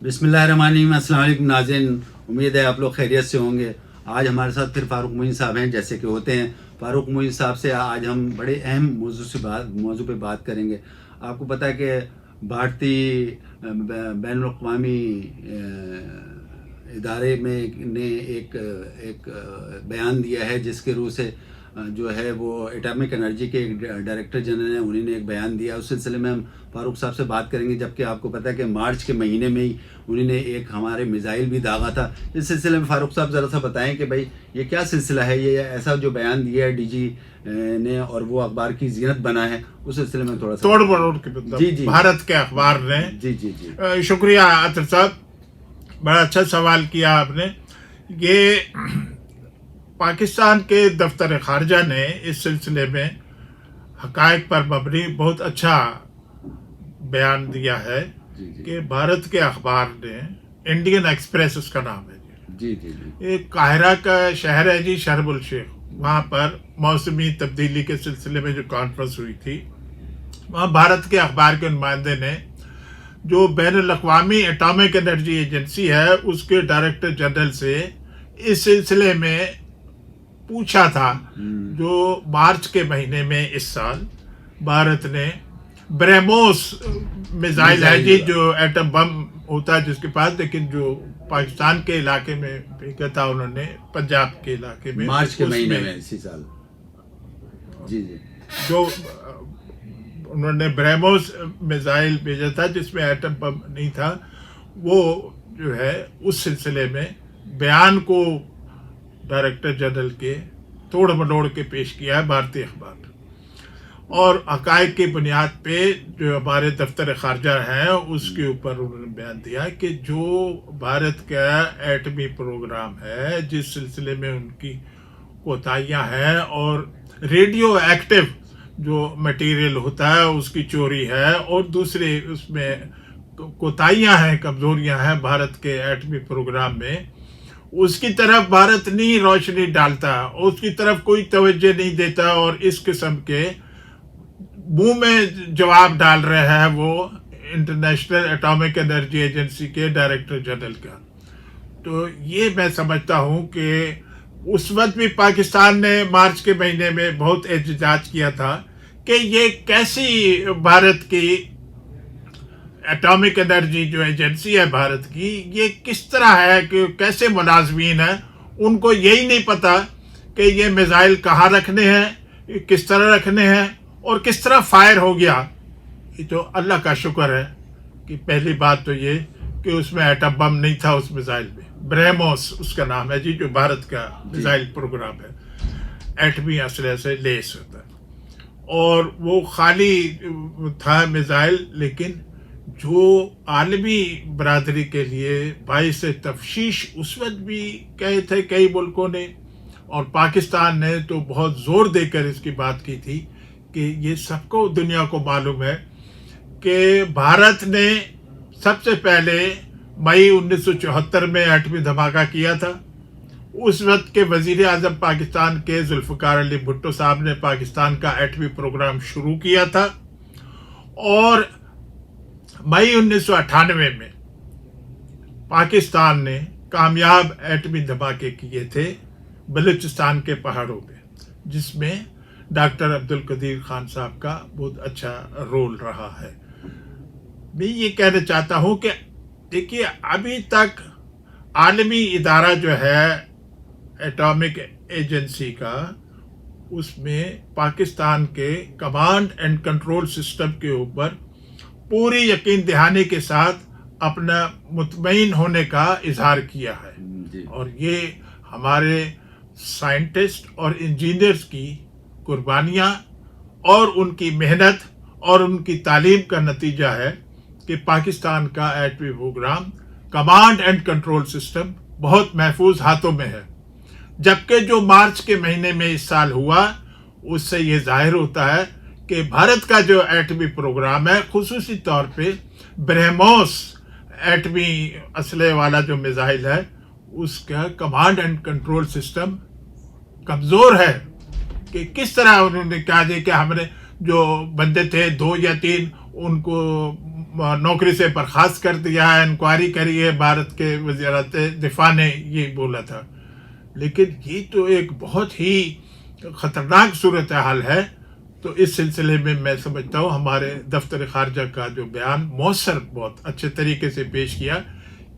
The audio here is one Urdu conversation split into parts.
بسم اللہ الرحمن الرحیم. السلام علیکم ناظرین, امید ہے آپ لوگ خیریت سے ہوں گے. آج ہمارے ساتھ پھر فاروق معین صاحب ہیں, جیسے کہ ہوتے ہیں. فاروق معین صاحب سے آج ہم بڑے اہم موضوع پہ بات کریں گے. آپ کو پتہ ہے کہ بھارتی بین الاقوامی ادارے میں نے ایک بیان دیا ہے, جس کے روح سے جو ہے وہ ایٹامک انرجی کے ایک ڈائریکٹر جنرل ہیں, انہیں نے ایک بیان دیا. اس سلسلے میں ہم فاروق صاحب سے بات کریں گے. جبکہ آپ کو پتہ ہے کہ مارچ کے مہینے میں ہی انہیں نے ایک ہمارے میزائل بھی داغا تھا. اس سلسلے میں فاروق صاحب ذرا سا بتائیں کہ بھائی یہ کیا سلسلہ ہے, یہ ایسا جو بیان دیا ہے ڈی جی نے اور وہ اخبار کی زینت بنا ہے, اس سلسلے میں تھوڑا سا توڑ مروڑ کے مطلب بھارت کے اخبار نے. جی شکریہ عطر صاحب, بڑا اچھا سوال کیا آپ نے. یہ پاکستان کے دفتر خارجہ نے اس سلسلے میں حقائق پر مبنی بہت اچھا بیان دیا ہے کہ بھارت کے اخبار نے, انڈین ایکسپریس اس کا نام ہے جی, ایک قاہرہ کا شہر ہے جی, شرم الشیخ, وہاں پر موسمی تبدیلی کے سلسلے میں جو کانفرنس ہوئی تھی, وہاں بھارت کے اخبار کے نمائندے نے جو بین الاقوامی ایٹامک انرجی ایجنسی ہے اس کے ڈائریکٹر جنرل سے اس سلسلے میں پوچھا تھا. جو مارچ کے مہینے میں اس سال بھارت نے بریموس میزائل ہے جی, جو ایٹم بم ہوتا ہے جس کے پاس, لیکن جو پاکستان کے علاقے میں پھینکا تھا انہوں نے, پنجاب کے علاقے میں مارچ کے مہینے میں اسی سال. جی جو انہوں نے بریموس میزائل بھیجا تھا جس میں ایٹم بم نہیں تھا, وہ جو ہے اس سلسلے میں بیان کو ڈائریکٹر جنرل کے توڑ مڑوڑ کے پیش کیا ہے بھارتی اخبار, اور حقائق کی بنیاد پہ جو ہمارے دفتر خارجہ ہیں اس کے اوپر انہوں نے بیان دیا کہ جو بھارت کا ایٹمی پروگرام ہے جس سلسلے میں ان کی کوتاہیاں ہیں, اور ریڈیو ایکٹیو جو میٹیریل ہوتا ہے اس کی چوری ہے, اور دوسرے اس میں کوتاہیاں ہیں, کمزوریاں ہیں بھارت کے ایٹمی پروگرام میں, اس کی طرف بھارت نہیں روشنی ڈالتا, اس کی طرف کوئی توجہ نہیں دیتا, اور اس قسم کے منہ میں جواب ڈال رہے ہیں وہ انٹرنیشنل ایٹامک انرجی ایجنسی کے ڈائریکٹر جنرل کا. تو یہ میں سمجھتا ہوں کہ اس وقت بھی پاکستان نے مارچ کے مہینے میں بہت احتجاج کیا تھا کہ یہ کیسی بھارت کی ایٹامک انرجی جو ایجنسی ہے بھارت کی, یہ کس طرح ہے کہ کیسے ملازمین ہیں, ان کو یہی نہیں پتا کہ یہ میزائل کہاں رکھنے ہیں, کس طرح رکھنے ہیں, اور کس طرح فائر ہو گیا. یہ تو اللہ کا شکر ہے کہ پہلی بات تو یہ کہ اس میں ایٹم بم نہیں تھا اس میزائل میں. بریموس اس کا نام ہے جی, جو بھارت کا میزائل پروگرام ہے, ایٹمی اسلحے سے لیس ہوتا ہے, اور وہ خالی تھا میزائل. لیکن جو عالمی برادری کے لیے باعث تفشیش اس وقت بھی کہے تھے کئی ملکوں نے, اور پاکستان نے تو بہت زور دے کر اس کی بات کی تھی کہ یہ سب کو دنیا کو معلوم ہے کہ بھارت نے سب سے پہلے مئی 1974 میں ایٹمی دھماکہ کیا تھا. اس وقت کے وزیر اعظم پاکستان کے ذوالفقار علی بھٹو صاحب نے پاکستان کا ایٹمی پروگرام شروع کیا تھا, اور مئی 1998 میں پاکستان نے کامیاب ایٹمی دھماکے کیے تھے بلوچستان کے پہاڑوں پہ, جس میں ڈاکٹر عبدالقدیر خان صاحب کا بہت اچھا رول رہا ہے. میں یہ کہنا چاہتا ہوں کہ دیکھیے, ابھی تک عالمی ادارہ جو ہے ایٹامک ایجنسی کا, اس میں پاکستان کے کمانڈ اینڈ کنٹرول سسٹم کے اوپر پوری یقین دہانی کے ساتھ اپنا مطمئن ہونے کا اظہار کیا ہے, اور یہ ہمارے سائنٹسٹ اور انجینئرز کی قربانیاں اور ان کی محنت اور ان کی تعلیم کا نتیجہ ہے کہ پاکستان کا ایٹمی program command and control system بہت محفوظ ہاتھوں میں ہے. جبکہ جو مارچ کے مہینے میں اس سال ہوا, اس سے یہ ظاہر ہوتا ہے کہ بھارت کا جو ایٹمی پروگرام ہے, خصوصی طور پہ بریموس ایٹمی اسلحے والا جو میزائل ہے, اس کا کمانڈ اینڈ کنٹرول سسٹم کمزور ہے. کہ کس طرح انہوں نے کہا کہ ہم نے جو بندے تھے 2 یا 3, ان کو نوکری سے برخاست کر دیا ہے، انکوائری کری ہے، بھارت کے وزارت دفاع نے یہ بولا تھا. لیکن یہ تو ایک بہت ہی خطرناک صورتحال ہے. تو اس سلسلے میں سمجھتا ہوں ہمارے دفتر خارجہ کا جو بیان مؤثر بہت اچھے طریقے سے پیش کیا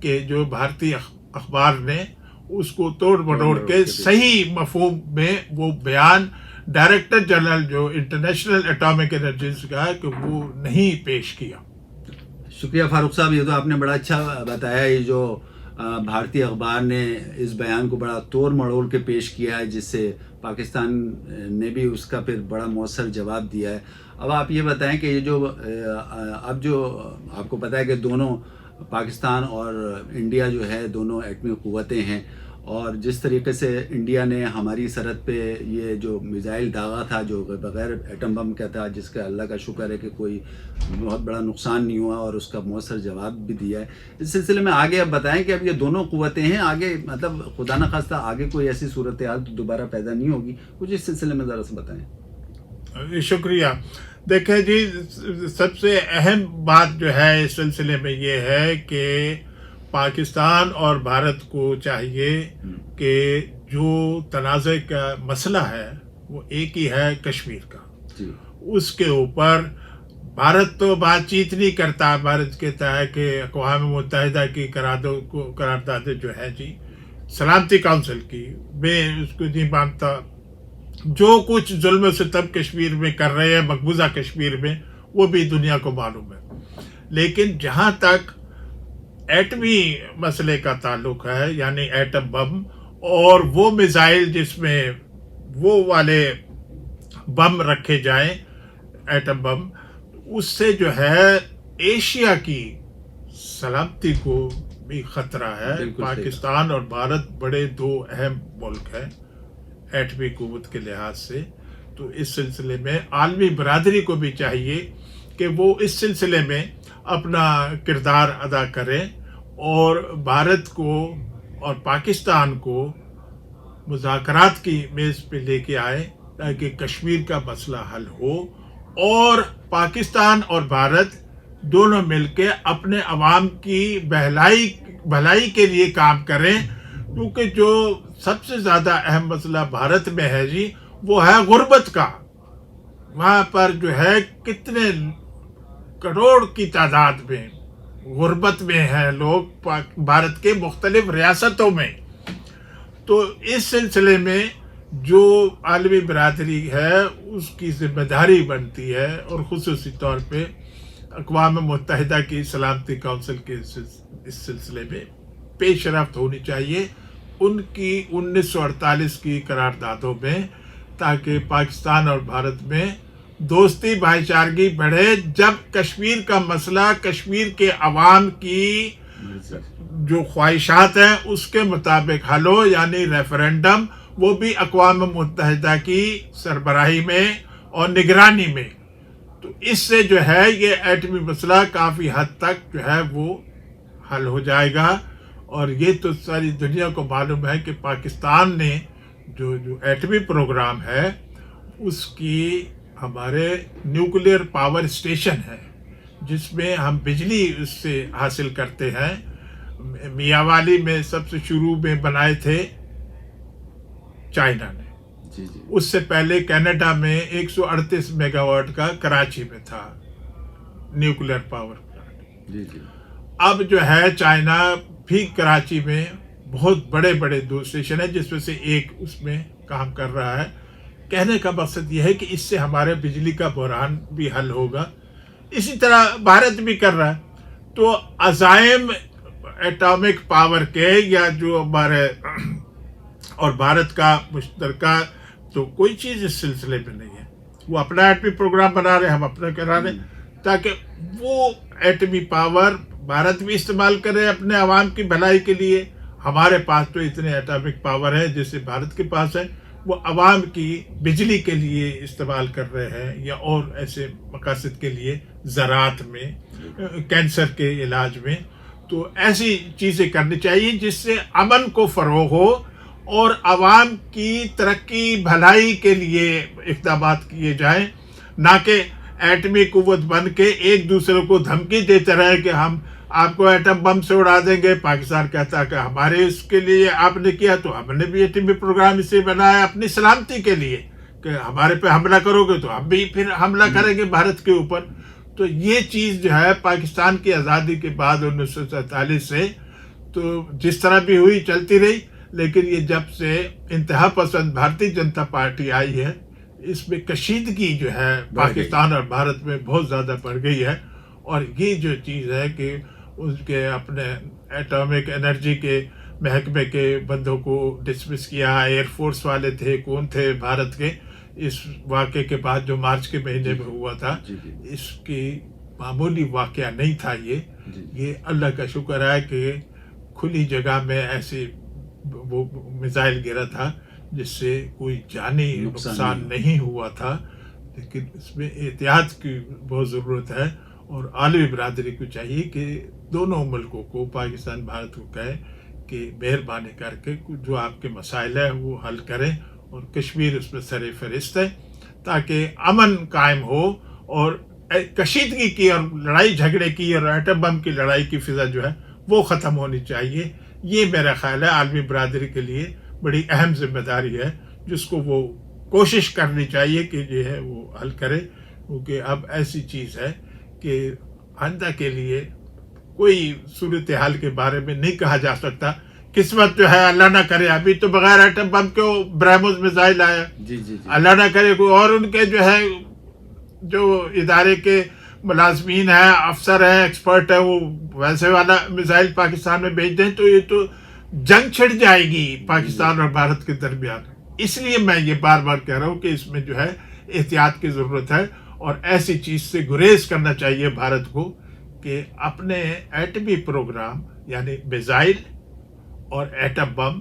کہ جو بھارتی اخبار نے اس کو توڑ مروڑ کے صحیح مفہوم میں وہ بیان ڈائریکٹر جنرل جو انٹرنیشنل اٹامک انرجی کا ہے کہ وہ نہیں پیش کیا. شکریہ فاروق صاحب، یہ تو آپ نے بڑا اچھا بتایا. یہ جو بھارتی اخبار نے اس بیان کو بڑا توڑ مڑوڑ کے پیش کیا ہے، جس سے پاکستان نے بھی اس کا پھر بڑا مؤثر جواب دیا ہے. اب آپ یہ بتائیں کہ یہ جو اب جو آپ کو پتہ ہے کہ دونوں پاکستان اور انڈیا جو ہے دونوں ایٹمی قوتیں ہیں، اور جس طریقے سے انڈیا نے ہماری سرحد پہ یہ جو میزائل داغا تھا جو بغیر ایٹم بم کا تھا، جس کا اللہ کا شکر ہے کہ کوئی بہت بڑا نقصان نہیں ہوا اور اس کا مؤثر جواب بھی دیا ہے. اس سلسلے میں آگے اب بتائیں کہ اب یہ دونوں قوتیں ہیں، آگے مطلب خدا نخواستہ آگے کوئی ایسی صورتحال تو دوبارہ پیدا نہیں ہوگی. کچھ اس سلسلے میں ذرا سے بتائیں. شکریہ. دیکھیں جی، سب سے اہم بات جو ہے اس سلسلے میں یہ ہے کہ پاکستان اور بھارت کو چاہیے کہ جو تنازع کا مسئلہ ہے وہ ایک ہی ہے، کشمیر کا. اس کے اوپر بھارت تو بات چیت نہیں کرتا. بھارت کہتا ہے کہ اقوام متحدہ کی قرارداد جو ہے جی سلامتی کونسل کی، میں اس کو نہیں مانتا. جو کچھ ظلم و ستم کشمیر میں کر رہے ہیں مقبوضہ کشمیر میں وہ بھی دنیا کو معلوم ہے. لیکن جہاں تک ایٹمی مسئلے کا تعلق ہے، یعنی ایٹم بم اور وہ میزائل جس میں وہ والے بم رکھے جائیں، ایٹم بم، اس سے جو ہے ایشیا کی سلامتی کو بھی خطرہ ہے. پاکستان اور بھارت بڑے دو اہم ملک ہیں ایٹمی قوت کے لحاظ سے. تو اس سلسلے میں عالمی برادری کو بھی چاہیے کہ وہ اس سلسلے میں اپنا کردار ادا کریں اور بھارت کو اور پاکستان کو مذاکرات کی میز پہ لے کے آئے تاکہ کشمیر کا مسئلہ حل ہو، اور پاکستان اور بھارت دونوں مل کے اپنے عوام کی بھلائی کے لیے کام کریں. کیونکہ جو سب سے زیادہ اہم مسئلہ بھارت میں ہے جی وہ ہے غربت کا. وہاں پر جو ہے کتنے کروڑ کی تعداد میں غربت میں ہیں لوگ بھارت کے مختلف ریاستوں میں. تو اس سلسلے میں جو عالمی برادری ہے اس کی ذمہ داری بنتی ہے، اور خصوصی طور پہ اقوام متحدہ کی سلامتی کونسل کے اس سلسلے میں پیش رفت ہونی چاہیے ان کی 1948 کی قراردادوں میں، تاکہ پاکستان اور بھارت میں دوستی بھائی چارگی بڑھے. جب کشمیر کا مسئلہ کشمیر کے عوام کی جو خواہشات ہیں اس کے مطابق حل ہو، یعنی ریفرینڈم، وہ بھی اقوام متحدہ کی سربراہی میں اور نگرانی میں. تو اس سے جو ہے یہ ایٹمی مسئلہ کافی حد تک جو ہے وہ حل ہو جائے گا. اور یہ تو ساری دنیا کو معلوم ہے کہ پاکستان نے جو ایٹمی پروگرام ہے اس کی ہمارے نیوکلیئر پاور اسٹیشن ہے جس میں ہم بجلی اس سے حاصل کرتے ہیں. میاوالی میں سب سے شروع میں بنائے تھے چائنا نے. اس سے پہلے کینیڈا میں 138 میگا واٹ کا کراچی میں تھا نیوکلیئر پاور پلانٹ. اب جو ہے چائنا بھی کراچی میں بہت بڑے 2 اسٹیشن ہیں جس میں سے ایک اس میں کام کر رہا ہے. کہنے کا مقصد یہ ہے کہ اس سے ہمارے بجلی کا بحران بھی حل ہوگا. اسی طرح بھارت بھی کر رہا ہے. تو عزائم ایٹامک پاور کے یا جو ہمارے اور بھارت کا مشترکہ تو کوئی چیز اس سلسلے میں نہیں ہے. وہ اپنا ایٹمی پروگرام بنا رہے ہیں، ہم اپنا کرا رہے ہیں، تاکہ وہ ایٹمی پاور بھارت بھی استعمال کرے اپنے عوام کی بھلائی کے لیے. ہمارے پاس تو اتنے ایٹامک پاور ہے جیسے بھارت کے پاس ہے، وہ عوام کی بجلی کے لیے استعمال کر رہے ہیں یا اور ایسے مقاصد کے لیے، زراعت میں، کینسر کے علاج میں. تو ایسی چیزیں کرنی چاہیے جس سے امن کو فروغ ہو اور عوام کی ترقی بھلائی کے لیے اقدامات کیے جائیں، نہ کہ ایٹمی قوت بن کے ایک دوسرے کو دھمکی دیتے رہے کہ ہم آپ کو ایٹم بم سے اڑا دیں گے. پاکستان کہتا کہ ہمارے اس کے لیے آپ نے کیا تو ہم نے بھی ایٹمی پروگرام اسے بنایا اپنی سلامتی کے لیے کہ ہمارے پہ حملہ کرو گے تو ہم بھی پھر حملہ کریں گے بھارت کے اوپر. تو یہ چیز جو ہے پاکستان کی آزادی کے بعد 1947 سے تو جس طرح بھی ہوئی چلتی رہی. لیکن یہ جب سے انتہا پسند بھارتیہ جنتا پارٹی آئی ہے اس میں کشیدگی جو ہے پاکستان اور بھارت میں بہت زیادہ بڑھ گئی ہے. اور یہ جو چیز ہے کہ اس کے اپنے ایٹامک انرجی کے محکمے کے بندوں کو ڈسمس کیا. ایئر فورس والے تھے کون تھے بھارت کے. اس واقعے کے بعد جو مارچ کے مہینے میں ہوا تھا اس کی معمولی واقعہ نہیں تھا. یہ اللہ کا شکر ہے کہ کھلی جگہ میں ایسی وہ میزائل گرا تھا جس سے کوئی جانی نقصان نہیں ہوا تھا. لیکن اس میں احتیاط کی بہت ضرورت ہے اور عالمی برادری کو چاہیے کہ دونوں ملکوں کو پاکستان بھارت کو کہے کہ مہربانی کر کے جو آپ کے مسائل ہیں وہ حل کریں اور کشمیر اس میں سر فہرست ہے تاکہ امن قائم ہو اور کشیدگی کی اور لڑائی جھگڑے کی اور ایٹم بم کی لڑائی کی فضا جو ہے وہ ختم ہونی چاہیے. یہ میرا خیال ہے عالمی برادری کے لیے بڑی اہم ذمہ داری ہے جس کو وہ کوشش کرنی چاہیے کہ جو ہے وہ حل کرے. کیونکہ اب ایسی چیز ہے کہ آئندہ کے لیے کوئی صورتحال کے بارے میں نہیں کہا جا سکتا. قسمت جو ہے اللہ نہ کرے ابھی تو بغیر ایٹم بم کے برہموس میزائل آیا. اللہ نہ کرے کوئی اور ان کے جو ہے جو ادارے کے ملازمین ہیں افسر ہیں ایکسپرٹ ہیں وہ ویسے والا میزائل پاکستان میں بھیج دیں تو یہ تو جنگ چھڑ جائے گی پاکستان اور بھارت کے درمیان. اس لیے میں یہ بار بار کہہ رہا ہوں کہ اس میں جو ہے احتیاط کی ضرورت ہے اور ایسی چیز سے گریز کرنا چاہیے بھارت کو کہ اپنے ایٹمی پروگرام یعنی میزائل اور ایٹم بم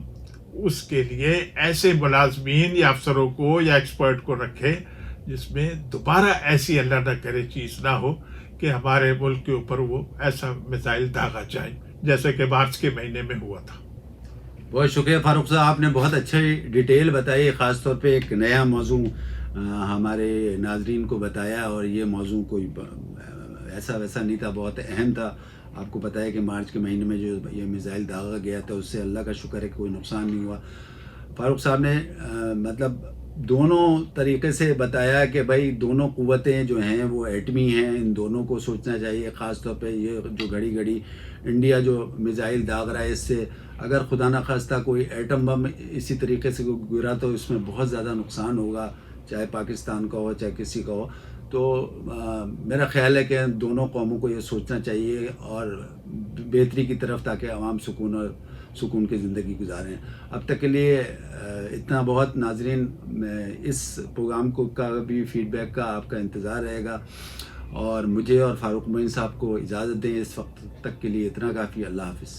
اس کے لیے ایسے ملازمین یا افسروں کو یا ایکسپرٹ کو رکھے جس میں دوبارہ ایسی اللہ نہ کرے چیز نہ ہو کہ ہمارے ملک کے اوپر وہ ایسا میزائل داغا جائے جیسے کہ مارچ کے مہینے میں ہوا تھا. بہت شکریہ فاروق صاحب, آپ نے بہت اچھی ڈیٹیل بتائی, خاص طور پہ ایک نیا موضوع ہمارے ناظرین کو بتایا اور یہ موضوع کوئی ایسا ویسا نہیں تھا, بہت اہم تھا. آپ کو پتہ ہے کہ مارچ کے مہینے میں جو یہ میزائل داغا گیا تھا اس سے اللہ کا شکر ہے کہ کوئی نقصان نہیں ہوا. فاروق صاحب نے مطلب دونوں طریقے سے بتایا کہ بھائی دونوں قوتیں جو ہیں وہ ایٹمی ہیں, ان دونوں کو سوچنا چاہیے. خاص طور پہ یہ جو گھڑی گھڑی انڈیا جو میزائل داغ رہا ہے اس سے اگر خدا نہ خواستہ کوئی ایٹم بم اسی طریقے سے گرا تو اس میں بہت زیادہ نقصان ہوگا, چاہے پاکستان کا ہو چاہے کسی کا ہو. تو میرا خیال ہے کہ دونوں قوموں کو یہ سوچنا چاہیے اور بہتری کی طرف, تاکہ عوام سکون کی زندگی گزاریں. اب تک کے لیے اتنا بہت. ناظرین, اس پروگرام کا بھی فیڈ بیک کا آپ کا انتظار رہے گا اور مجھے اور فاروق معین صاحب کو اجازت دیں اس وقت تک کے لیے اتنا کافی. اللہ حافظ.